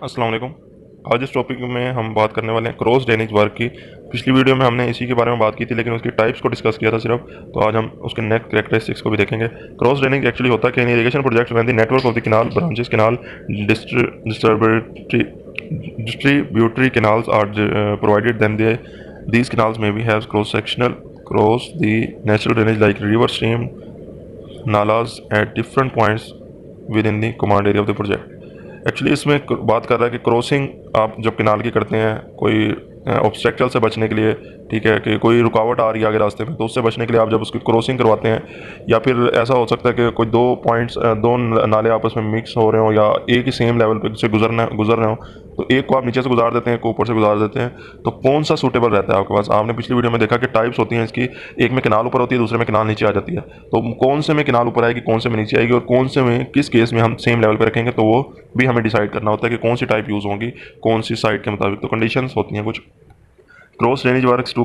अस्सलाम वालेकुम। आज इस टॉपिक में हम बात करने वाले हैं क्रॉस ड्रेनेज वर्क की। पिछली वीडियो में हमने इसी के बारे में बात की थी, लेकिन उसकी टाइप्स को डिस्कस किया था सिर्फ। तो आज हम उसके नेक्स्ट कैरेक्टरिस्टिक्स को भी देखेंगे। क्रॉस ड्रेनिंग एक्चुअली होता है कि irrigation project when the network of the canal branches canal distributary canals are provided then they these canals may be have cross sectional cross the natural drainage like river stream nalas at different points within the command area of the project। Actually इसमें बात कर रहा है कि crossing आप जब canal की करते हैं कोई ऑब्स्ट्रक्चर से बचने के लिए, ठीक है, कि कोई रुकावट आ रही है आगे रास्ते में, तो उससे बचने के लिए आप जब उसकी क्रॉसिंग करवाते हैं, या फिर ऐसा हो सकता है कि कोई दो पॉइंट्स दो नाले आपस में मिक्स हो रहे हो या एक ही सेम लेवल पे से गुजर रहे हो, तो एक को आप नीचे से गुजार देते हैं, एक को ऊपर से गुजार देते हैं, तो कौन सा सूटेबल रहता है आपके पास। आपने पिछली वीडियो में देखा कि टाइप्स होती हैं इसकी, एक में किनाल ऊपर होती है, दूसरे में किनाल नीचे आ जाती है। तो कौन से में किनाल ऊपर आएगी, कौन से में नीचे आएगी, और कौन से में किस केस में हम सेम लेवल पर रखेंगे, तो वो भी हमें डिसाइड करना होता है कि कौन सी टाइप यूज़ होगी कौन सी साइड के मुताबिक। तो कंडीशंस होती हैं कुछ। Cross drainage works to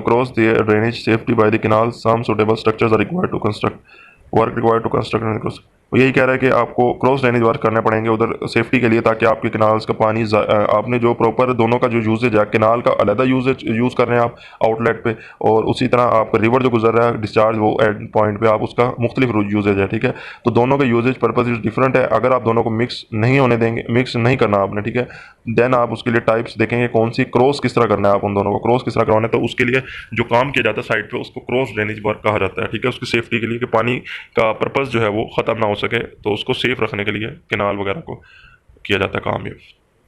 cross the drainage safety by the canal. Some suitable structures are required to construct. Work required to construct and cross. वो यही कह रहा है कि आपको क्रॉस ड्रेनेज वर्क करने पड़ेंगे उधर सेफ्टी के लिए, ताकि आपके कैनाल्स का पानी आपने जो प्रॉपर दोनों का जो यूजेज है, कैनाल का अलग यूजेज यूज़ कर रहे हैं आप आउटलेट पे, और उसी तरह आपका रिवर जो गुजर रहा है डिस्चार्ज वो एंड पॉइंट पे आप उसका मुख्तलिफ यूजेज है, ठीक है। तो दोनों का यूजेज पर्पज डिफरेंट है। अगर आप दोनों को मिक्स नहीं होने देंगे, मिक्स नहीं करना आपने, ठीक है, देन आप उसके लिए टाइप्स देखेंगे कौन सी क्रॉस किस तरह करना है, आप उन दोनों को क्रॉस किस तरह करवाना है। तो उसके लिए जो काम किया जाता है साइड पे उसको क्रॉस ड्रेनेज वर्क कहा जाता है, ठीक है। उसकी सेफ्टी के लिए कि पानी का पर्पस जो है वो ख़त्म ना हो सके, तो उसको सेफ रखने के लिए कैनाल वगैरह को किया जाता है काम ये।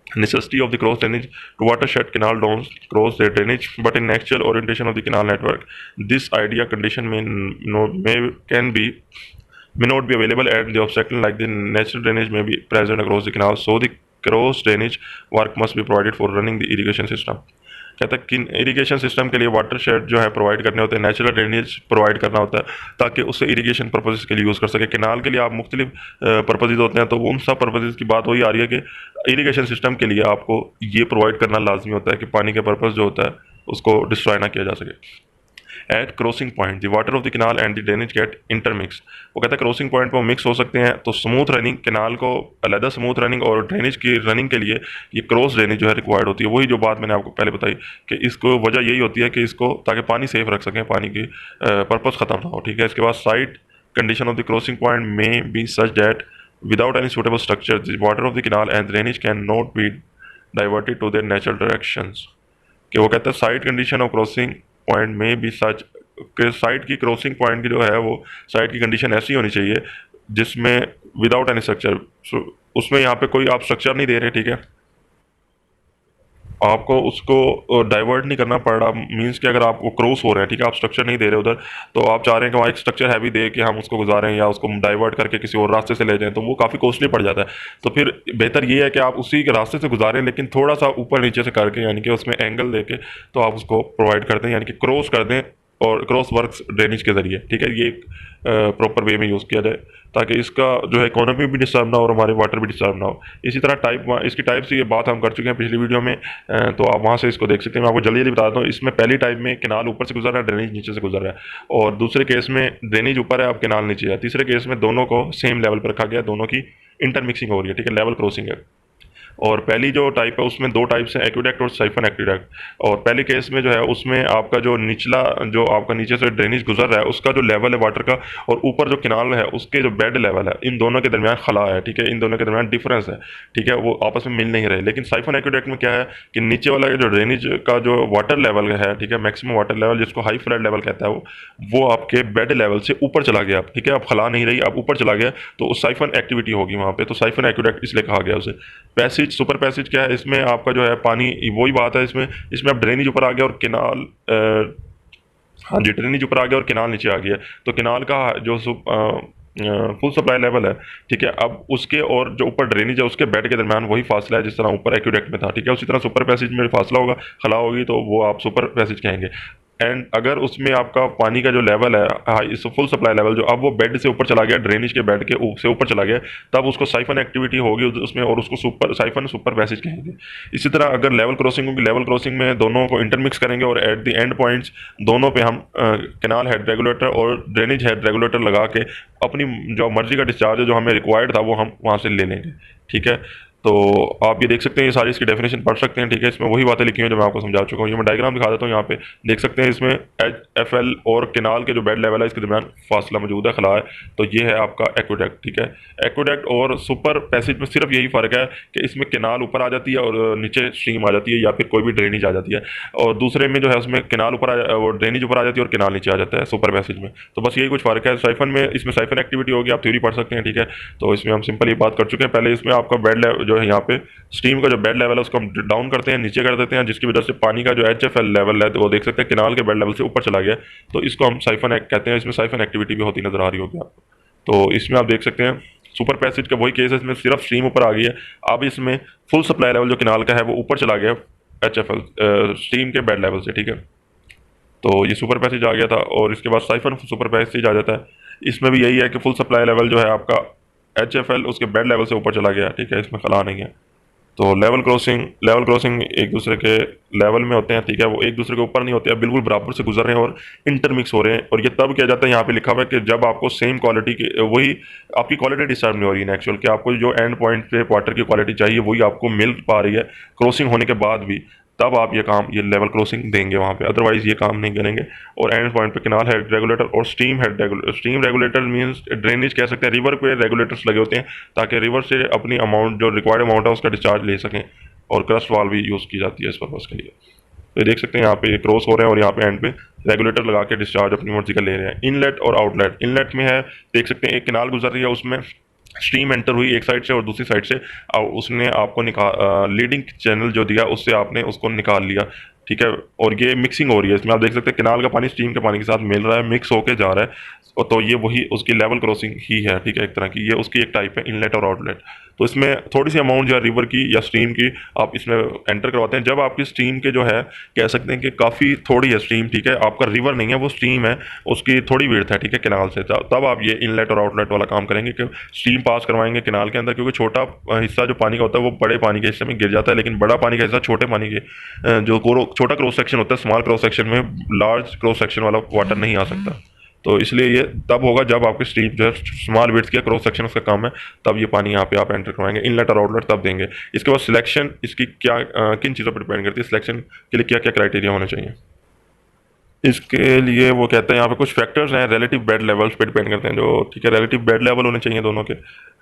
Necessity of the cross drainage to watershed canal downs cross their drainage, but in actual orientation of the canal network, this idea condition may not be available, and the obstacle like the natural drainage may be present across the canal. So the cross drainage work must be provided for running the irrigation system। कहता है कि irrigation system के लिए water shade जो है provide करने होते हैं, नेचुरल ड्रेनेज प्रोवाइड करना होता है, ताकि उसे इरीगेशन पर्पजेज़ के लिए यूज़ कर सके। कैनाल के लिए आप मुख्तलिफ पर्पजेज़ होते हैं, तो उन सब पर्पजेज़ की बात वही आ रही है कि इरीगेशन सिस्टम के लिए आपको ये प्रोवाइड करना लाजमी होता है कि पानी का पर्पज़ जो होता है उसको डिस्ट्रॉय ना किया जा सके। At crossing point the water of the canal and the drainage gate intermix. वो कहता है क्रॉसिंग पॉइंट पर मिक्स हो सकते हैं, तो स्मूथ रनिंग कैनाल को अलहदा स्मूथ रनिंग और ड्रेनेज की रनिंग के लिए ये क्रॉस ड्रेनेज जो है रिक्वायर्ड होती है। वही जो बात मैंने आपको पहले बताई कि इसको वजह यही होती है कि इसको ताकि पानी सेफ रख सकें, पानी की पर्पज़ ख़त्म ना हो, ठीक है। इसके बाद side condition of the crossing point में be such that without any suitable structure the water of the canal and drainage can not be diverted to their natural directions। कि वो कहता है side condition of crossing point में भी सच कि side की crossing point की जो है वो साइड की कंडीशन ऐसी होनी चाहिए जिसमें विदाउट एनी स्ट्रक्चर, उसमें यहाँ पे कोई आप स्ट्रक्चर नहीं दे रहे, ठीक है, आपको उसको डाइवर्ट नहीं करना पड़ रहा। मींस कि अगर आप वो क्रॉस हो रहे हैं, ठीक है, आप स्ट्रक्चर नहीं दे रहे उधर, तो आप चाह रहे हैं कि वहाँ एक स्ट्रक्चर हैवी दे के हम उसको गुजारें या उसको डाइवर्ट करके किसी और रास्ते से ले जाएं, तो वो काफ़ी कॉस्टली पड़ जाता है। तो फिर बेहतर ये है कि आप उसी के रास्ते से गुजारें, लेकिन थोड़ा सा ऊपर नीचे से करके, यानी कि उसमें एंगल दे के तो आप उसको प्रोवाइड कर दें, यानी कि क्रॉस कर दें, और क्रॉस वर्क ड्रेनेज के ज़रिए, ठीक है। ये एक प्रॉपर वे में यूज़ किया जाए ताकि इसका जो है इकोनॉमी भी डिस्टर्ब ना हो और हमारे वाटर भी डिस्टर्ब ना हो। इसी तरह टाइप इसकी टाइप से ये बात हम कर चुके हैं पिछली वीडियो में, तो आप वहाँ से इसको देख सकते हैं। मैं आपको जल्दी जल्दी बता दूँ, इसमें पहली टाइप में कैनाल ऊपर से गुजर रहा है, ड्रेनेज नीचे से गुजर रहा है, और दूसरे केस में ड्रेनेज ऊपर है, अब कैनाल नीचे है। तीसरे केस में दोनों को सेम लेवल पर रखा गया, दोनों की इंटरमिक्सिंग हो रही है, ठीक है, लेवल क्रॉसिंग है। और पहली जो टाइप है उसमें दो टाइप्स हैं, एक्विडक्ट और साइफन एक्विडक्ट। और पहले केस में जो है उसमें आपका जो निचला जो आपका नीचे से ड्रेनेज गुजर रहा है उसका जो लेवल है वाटर का, और ऊपर जो किनाल है उसके जो बेड लेवल है, इन दोनों के दरमियान खला है, ठीक है, इन दोनों के दरमियान डिफरेंस है, ठीक है, वो आपस में मिल नहीं रहे। लेकिन साइफन एक्विडक्ट में क्या है कि नीचे वाला जो ड्रेनेज का जो वाटर लेवल है, ठीक है, मैक्सिमम वाटर लेवल जिसको हाई फ्लड लेवल कहता है, वो आपके बेड लेवल से ऊपर चला गया, ठीक है, अब खला नहीं रही, अब ऊपर चला गया, तो साइफन एक्टिविटी होगी वहाँ पे, तो साइफन एक्विडक्ट इसलिए कहा गया उसे। पैसेज, सुपर पैसेज क्या है, इसमें आपका जो है पानी वही बात है, इसमें इसमें अब ड्रेनेज ऊपर आ गया और केनाल हाँ जी, ड्रेनेज ऊपर आ गया और केनाल नीचे आ गया, तो केनाल का जो फुल सप्लाई लेवल है, ठीक है, अब उसके और जो ऊपर ड्रेनेज है उसके बेड के दरमियान वही फासला है जिस तरह ऊपर एक्यूडेक्ट में था, ठीक है। उसी तरह सुपर पैसेज में फासला होगा, खला होगी, तो वो आप सुपर पैसेज कहेंगे। एंड अगर उसमें आपका पानी का जो लेवल है हाई फुल सप्लाई लेवल, जो अब वो बेड से ऊपर चला गया, ड्रेनेज के बेड के से ऊपर चला गया, तब उसको साइफन एक्टिविटी होगी उसमें, और उसको सुपर साइफन सुपर पैसेज कहेंगे। इसी तरह अगर लेवल क्रॉसिंग होगी, लेवल क्रॉसिंग में दोनों को इंटरमिक्स करेंगे और एट द एंड पॉइंट्स दोनों पे हम कैनाल हेड रेगुलेटर और ड्रेनेज हेड रेगुलेटर लगा के अपनी जो मर्जी का डिस्चार्ज है जो हमें रिक्वायर्ड था वो हम वहाँ से ले लेंगे, ठीक है। तो आप ये देख सकते हैं, ये सारी इसकी डेफिनेशन पढ़ सकते हैं, ठीक है। इसमें वही बातें लिखी हैं जो मैं आपको समझा चुका हूँ। ये मैं डायग्राम दिखा देता हूँ, यहाँ पे देख सकते हैं इसमें HFL और केनाल के जो बेड लेवल है इसके दरमियान फासला मौजूद है, खला है। तो ये है आपका एक्वेडक्ट, ठीक है। एक्वेडक्ट और सुपर पैसेज में सिर्फ यही फ़र्क है कि इसमें केनाल ऊपर आ जाती है और नीचे स्ट्रीम आ जाती है, या फिर कोई भी ड्रेनेज आ जाती है। और दूसरे में जो है उसमें केनाल ऊपर और ड्रेनेज ऊपर आ जाती है और केनाल नीचे आ जाता है सुपर पैसेज में। तो बस यही कुछ फ़र्क है। साइफन में इसमें साइफन एक्टिविटी होगी, आप थ्योरी पढ़ सकते हैं, ठीक है। तो इसमें हम सिंपल ये बात कर चुके हैं। पहले इसमें आपका बेड लेवल जो है, यहाँ पे स्टीम का जो बेड लेवल है उसको हम डाउन करते हैं, नीचे कर देते हैं, जिसकी वजह से पानी का जो HFL लेवल है तो वो देख सकते हैं किनाल के बेड लेवल से ऊपर चला गया। तो इसको हम साइफन कहते हैं। इसमें साइफन एक्टिविटी भी होती नजर आ रही होगी आपको। तो इसमें आप देख सकते हैं सुपर पैसेज का वही केस है, इसमें सिर्फ स्ट्रीम ऊपर आ गई है। अब इसमें फुल सप्लाई लेवल जो किनाल का है वो ऊपर चला गया HFL स्ट्रीम के बेड लेवल से, ठीक है। तो ये सुपर पैसेज आ गया था और इसके बाद साइफन सुपर पैसेज आ जाता है। इसमें भी यही है कि फुल सप्लाई लेवल जो है आपका HFL उसके बेड लेवल से ऊपर चला गया, ठीक है। इसमें खला नहीं है। तो लेवल क्रॉसिंग एक दूसरे के लेवल में होते हैं, ठीक है। वो एक दूसरे के ऊपर नहीं होते हैं, बिल्कुल बराबर से गुजर रहे हैं और इंटरमिक्स हो रहे हैं। और ये तब किया जाता है, यहाँ पे लिखा हुआ है कि जब आपको सेम क्वालिटी की वही आपकी क्वालिटी डिस्टर्ब नहीं हो रही है एक्चुअल, कि आपको जो एंड पॉइंट पे वाटर की क्वालिटी चाहिए वही आपको मिल पा रही है क्रॉसिंग होने के बाद भी, तब आप ये लेवल क्रॉसिंग देंगे वहाँ पे, अदरवाइज ये काम नहीं करेंगे। और एंड पॉइंट पे कैनाल हेड रेगुलेटर और स्टीम रेगुलेटर मींस ड्रेनेज कह सकते हैं। रिवर पे रेगुलेटर्स लगे होते हैं ताकि रिवर से अपनी अमाउंट जो रिक्वायर्ड अमाउंट है उसका डिस्चार्ज ले सकें। और क्रस्ट वाल भी यूज़ की जाती है इस पर्पज़ के लिए। तो ये देख सकते हैं यहाँ पे ये क्रॉस हो रहे हैं और यहाँ पे एंड पे रेगुलेटर लगा के डिस्चार्ज अपनी मर्जी का ले रहे हैं। इनलेट और आउटलेट, इनलेट में है देख सकते हैं एक कैनाल गुजर रही है, उसमें स्ट्रीम एंटर हुई एक साइड से और दूसरी साइड से उसने आपको लीडिंग चैनल जो दिया उससे आपने उसको निकाल लिया, ठीक है। और ये मिक्सिंग हो रही है, इसमें आप देख सकते हैं किनाल का पानी स्ट्रीम के पानी के साथ मिल रहा है, मिक्स होके जा रहा है। और तो ये वही उसकी लेवल क्रॉसिंग ही है, ठीक है। एक तरह की ये उसकी एक टाइप है इनलेट और आउटलेट। तो इसमें थोड़ी सी अमाउंट जो है रिवर की या स्ट्रीम की आप इसमें एंटर करवाते हैं। जब आपकी स्ट्रीम के जो है कह सकते हैं कि काफ़ी थोड़ी है स्ट्रीम, ठीक है, आपका रिवर नहीं है वो स्ट्रीम है, उसकी थोड़ी विड्थ है, ठीक है, किनाल से, तब आप ये इनलेट और आउटलेट वाला काम करेंगे कि स्ट्रीम पास करवाएंगे किनाल के अंदर। क्योंकि छोटा हिस्सा जो पानी का होता है वो बड़े पानी के हिस्से में गिर जाता है, लेकिन बड़ा पानी का हिस्सा छोटे पानी के जो छोटा क्रॉस सेक्शन होता है, स्मॉल क्रॉस सेक्शन में लार्ज क्रॉस सेक्शन वाला वाटर नहीं आ सकता। तो इसलिए ये तब होगा जब आपकी स्ट्रीम जो है स्मॉल विड्थ के क्रॉस सेक्शन उसका कम है, तब ये पानी यहाँ पे आप एंटर करवाएंगे। इनलेट और आउटलेट तब देंगे। इसके बाद सिलेक्शन इसकी क्या किन चीज़ों पर डिपेंड करती है, सिलेक्शन के लिए क्या क्या क्राइटेरिया होने चाहिए। इसके लिए वो कहते हैं यहाँ पे कुछ फैक्टर्स हैं, रिलेटिव बेड लेवल्स पे डिपेंड करते हैं जो, ठीक है, रिलेटिव बेड लेवल होने चाहिए दोनों के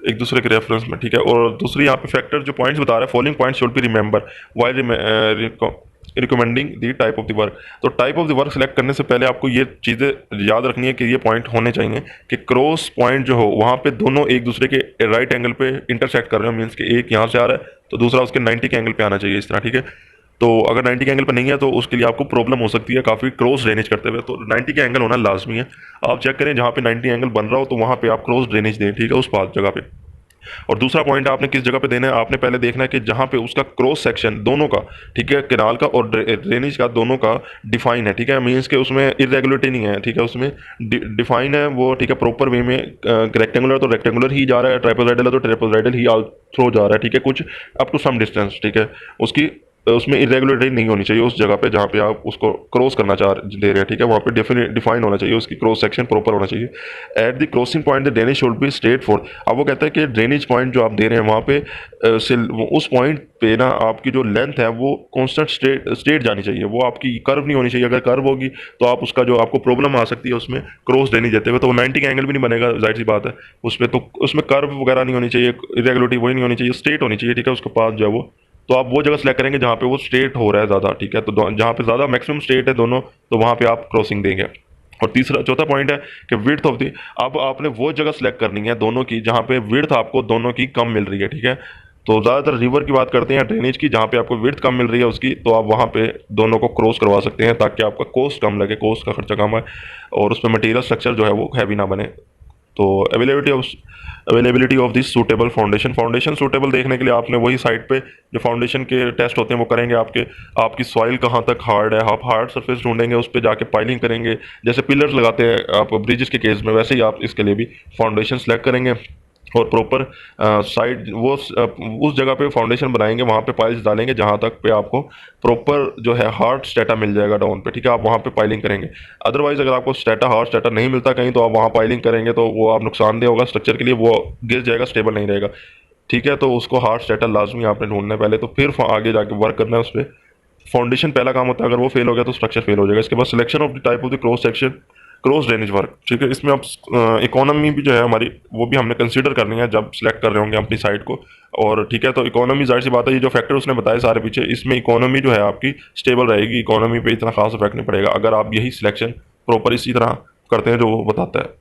एक दूसरे के रेफरेंस में, ठीक है। और दूसरी यहाँ पे फैक्टर जो पॉइंट्स बता रहा है, following points should be remember while recommending the type of the work. तो type of the work select करने से पहले आपको ये चीज़ें याद रखनी है कि ये पॉइंट होने चाहिए कि क्रॉस पॉइंट जो हो वहाँ पे दोनों एक दूसरे के राइट एंगल पे इंटरसेक्ट कर रहे हो, मीन्स कि एक यहाँ से आ रहा है तो दूसरा उसके 90 के एंगल पे आना चाहिए, इस तरह, ठीक है। तो अगर 90 के एंगल पर नहीं है तो उसके लिए आपको प्रॉब्लम हो सकती है काफ़ी क्रॉस ड्रेनेज करते हुए। तो 90 का एंगल होना लाजमी है। आप चेक करें जहाँ पे 90 एंगल बन रहा हो तो वहाँ पे आप क्रॉस ड्रेनेज दें, ठीक है, उस पास जगह पे। और दूसरा पॉइंट आपने किस जगह पे देना है, आपने पहले देखना है कि जहाँ पे उसका क्रॉस सेक्शन दोनों का, ठीक है, कैनाल का और ड्रेनेज का दोनों का डिफाइन है, ठीक है, मीन्स के उसमें इरेगुलरिटी नहीं है, ठीक है, उसमें डिफाइन है वो, ठीक है, प्रॉपर वे में। रेक्टेंगुलर तो रेक्टेंगुलर ही जा रहा है, ट्राइपोसाइडल है तो ट्राइपोसाइडल ही ऑल थ्रो जा रहा है, ठीक है, कुछ अप टू सम डिस्टेंस, ठीक है। उसकी उसमें इरेगुलरिटी नहीं होनी चाहिए उस जगह पे जहाँ पे आप उसको क्रॉस करना दे रहे हैं, ठीक है, वहाँ पे डिफाइन होना चाहिए, उसकी क्रॉस सेक्शन प्रॉपर होना चाहिए। At the crossing point the drainage should be straight for. अब वो कहता है कि ड्रेनेज पॉइंट जो आप दे रहे हैं वहाँ पे उस पॉइंट पे ना आपकी जो लेंथ है वो कॉन्स्टेंट स्ट्रेट जानी चाहिए, वो आपकी कर्व नहीं होनी चाहिए। अगर कर्व होगी तो आप उसका जो आपको प्रॉब्लम आ सकती है उसमें क्रॉस ड्रेनेज देते हुए, तो वो 90 का एंगल भी नहीं बनेगा, जाहिर सी बात है उसमें। तो उसमें कर्व वगैरह नहीं होनी चाहिए, इरेगुलरिटी वही नहीं होनी चाहिए, स्ट्रेट होनी चाहिए, ठीक है, उसके पास जो है वो। तो आप वो जगह सेलेक्ट करेंगे जहाँ पे वो स्ट्रेट हो रहा है ज़्यादा, ठीक है। तो जहाँ पे ज़्यादा मैक्सिमम स्ट्रेट है दोनों, तो वहाँ पे आप क्रॉसिंग देंगे। और चौथा पॉइंट है कि विड्थ ऑफ दी, अब आपने वो जगह सेलेक्ट करनी है दोनों की जहाँ पे विड्थ आपको दोनों की कम मिल रही है, ठीक है। तो ज़्यादातर रिवर की बात करते हैं ड्रेनेज की, जहाँ पे आपको विड्थ कम मिल रही है उसकी, तो आप वहाँ पे दोनों को क्रॉस करवा सकते हैं ताकि आपका कॉस्ट कम लगे, कॉस्ट का खर्चा कम है और उस पर मटीरियल स्ट्रक्चर जो है वो हैवी ना बने। तो availability of this suitable foundation suitable देखने के लिए आपने वही साइट पे जो फाउंडेशन के टेस्ट होते हैं वो करेंगे। आपकी सॉइल कहाँ तक हार्ड है, आप हार्ड सरफेस ढूंढेंगे, उस पर जाके पाइलिंग करेंगे, जैसे पिलर्स लगाते हैं आप ब्रिजेस के केस में, वैसे ही आप इसके लिए भी फाउंडेशन सेलेक्ट करेंगे और प्रॉपर साइड वो उस जगह पे फाउंडेशन बनाएंगे, वहाँ पे पाइल्स डालेंगे जहाँ तक पे आपको प्रॉपर जो है हार्ड स्टेटा मिल जाएगा डाउन पे, ठीक है, आप वहाँ पे पाइलिंग करेंगे। अदरवाइज अगर आपको हार्ड स्टेटा नहीं मिलता कहीं, तो आप वहाँ पाइलिंग करेंगे तो वो आप नुकसानदेह होगा स्ट्रक्चर के लिए, वो गिर जाएगा, स्टेबल नहीं रहेगा। ठीक है, तो उसको हार्ड स्ट्रैटा लाजमी आपने ढूंढना है पहले, तो फिर आगे जाके वर्क करना है उस पर। फाउंडेशन पहला काम होता है, अगर वो फेल हो गया तो स्ट्रक्चर फेल हो जाएगा। इसके बाद selection of the type of the cross section, cross drainage work, ठीक है। इसमें आप इकोनॉमी भी जो है हमारी, वो भी हमने कंसीडर करनी है जब सिलेक्ट कर रहे होंगे अपनी साइट को। और ठीक है, तो इकोनॉमी जाहिर सी बात है, ये जो फैक्टर उसने बताए सारे पीछे, इसमें इकोनॉमी जो है आपकी स्टेबल रहेगी, इकोनॉमी पे इतना खास इफेक्ट नहीं पड़ेगा अगर आप यही सिलेक्शन प्रॉपर इसी तरह करते हैं जो वो बताता है।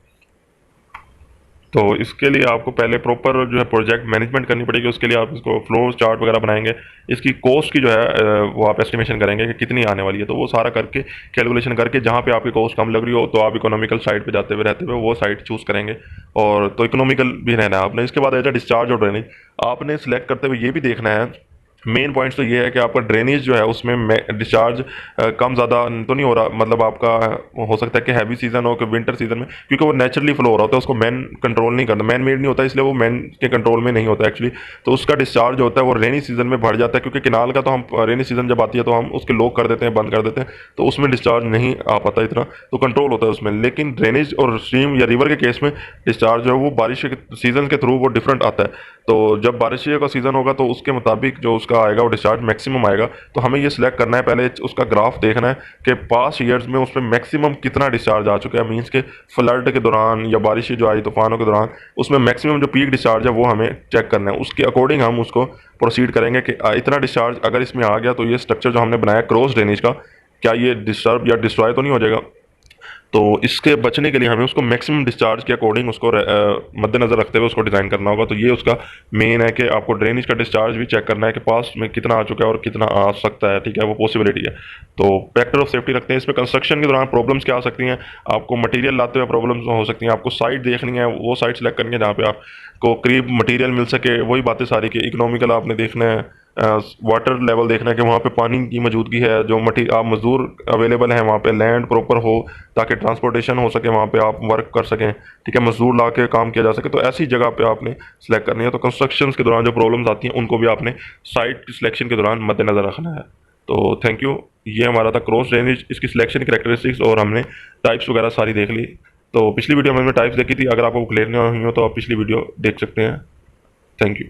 तो इसके लिए आपको पहले प्रॉपर जो है प्रोजेक्ट मैनेजमेंट करनी पड़ेगी। उसके लिए आप इसको फ्लो चार्ट वगैरह बनाएंगे, इसकी कॉस्ट की जो है वो आप एस्टिमेशन करेंगे कि कितनी आने वाली है, तो वो सारा करके कैलकुलेशन करके जहाँ पे आपकी कॉस्ट कम लग रही हो तो आप इकोनॉमिकल साइड पे जाते हुए रहते हुए वो साइड चूज़ करेंगे। और तो इकोनॉमिकल भी रहना है आपने। इसके बाद एज डिस्चार्ज और ड्रेनेज आपने सेलेक्ट करते हुए ये भी देखना है, मेन पॉइंट्स तो ये है कि आपका ड्रेनेज जो है उसमें डिस्चार्ज कम ज़्यादा तो नहीं हो रहा, मतलब आपका हो सकता है कि हैवी सीजन हो कि विंटर सीजन में, क्योंकि वो नेचुरली फ्लो हो रहा होता है, उसको मैन कंट्रोल नहीं करता, मैन मेड नहीं होता, इसलिए वो मैन के कंट्रोल में नहीं होता एक्चुअली। तो उसका डिस्चार्ज होता है वो रेनी सीजन में बढ़ जाता है, क्योंकि किनाल का तो हम रेनी सीजन जब आती है तो हम उसके लॉक कर देते हैं, बंद कर देते हैं, तो उसमें डिस्चार्ज नहीं आ पाता इतना, तो कंट्रोल होता है उसमें। लेकिन ड्रेनेज और स्ट्रीम या रिवर के केस में डिस्चार्ज जो है वो बारिश के सीजन के थ्रू वो डिफरेंट आता है। तो जब बारिश का सीज़न होगा तो उसके मुताबिक जो उसका आएगा वो डिस्चार्ज मैक्सिमम आएगा। तो हमें ये सिलेक्ट करना है, पहले उसका ग्राफ देखना है कि पास्ट ईयर्स में उसमें मैक्सिमम कितना डिस्चार्ज आ चुका है, मीन्स के फ्लड के दौरान या बारिश जो आई तूफानों के दौरान उसमें मैक्सिमम जो पीक डिस्चार्ज है वो हमें चेक करना है। उसके अकॉर्डिंग हम उसको प्रोसीड करेंगे कि इतना डिस्चार्ज अगर इसमें आ गया तो ये स्ट्रक्चर जो हमने बनाया क्रॉस ड्रेनेज का, क्या ये डिस्टर्ब या डिस्ट्रॉय तो नहीं हो जाएगा। तो इसके बचने के लिए हमें उसको मैक्सिमम डिस्चार्ज के अकॉर्डिंग उसको मद्देनज़र रखते हुए उसको डिज़ाइन करना होगा। तो ये उसका मेन है कि आपको ड्रेनेज का डिस्चार्ज भी चेक करना है कि पास में कितना आ चुका है और कितना आ सकता है, ठीक है, वो पॉसिबिलिटी है। तो फैक्टर ऑफ सेफ्टी रखते हैं इसमें। कंस्ट्रक्शन के दौरान प्रॉब्लम्स क्या आ सकती हैं, आपको मटेरियल लाते हुए प्रॉब्लम्स हो सकती हैं, आपको साइट देखनी है, वो साइट सेलेक्ट करनी है जहाँ पे आपको करीब मटेरियल मिल सके, वही बातें सारी कि इकोनॉमिकल आपने देखना है, वाटर लेवल देखना है कि वहाँ पे पानी की मौजूदगी है, जो आप मजदूर अवेलेबल हैं वहाँ पे, लैंड प्रॉपर हो ताकि ट्रांसपोर्टेशन हो सके, वहाँ पे आप वर्क कर सकें, ठीक है, मजदूर ला के काम किया जा सके। तो ऐसी जगह पे आपने सेलेक्ट करनी है। तो कंस्ट्रक्शन के दौरान जो प्रॉब्लम्स आती हैं उनको भी आपने साइट सिलेक्शन के दौरान मद्देनज़र रखना है। तो थैंक यू, ये हमारा था क्रॉस ड्रेनेज, इसकी सिलेक्शन कैरेक्टरिस्टिक्स, और हमने टाइप्स वगैरह सारी देख ली। तो पिछली वीडियो में हमने टाइप्स देखी थी, अगर आपको क्लियर नहीं हुई हो तो आप पिछली वीडियो देख सकते हैं। Thank you.